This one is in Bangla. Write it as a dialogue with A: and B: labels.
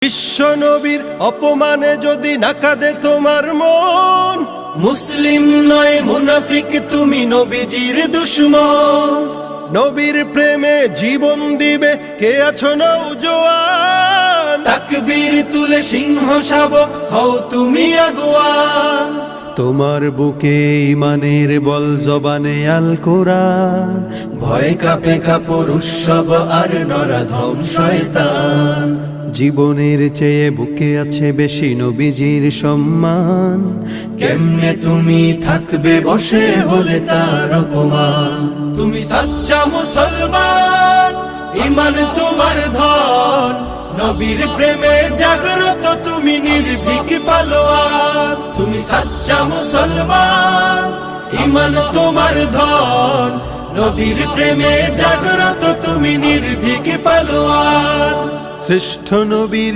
A: বিশ্ব নবীর অপমানে যদি না কাঁদে তোমার মন, মুসলিম নয় মুনাফিক তুমি নবীজির দুশমন। নবীর প্রেমে জীবন দিবে কে আছো নওজোয়ান, তাকবীর তুলে সিংহ শাবক হও তুমি আগুয়ান। তোমার বুকে ইমানের বল জবানে আল কোরআন, ভয় কাঁপে কাপড় উৎসব আর নরাধম শয়তান। জীবনের চেয়ে বুকে আছে বেশি নবীজির সম্মান, কেমনে তুমি থাকবে বসে হলে তার অপমান। তুমি সাচ্চা মুসলমান, ইমান তোমার ধন, নবীর প্রেমে জাগ্রত তুমি নির্ভীক পালোয়ান। তুমি সাচ্চা মুসলমান, ইমান তোমার ধন, নবীর প্রেমে জাগ্রত তুমি নির্ভীক পালোয়ান। শ্রেষ্ঠ নবীর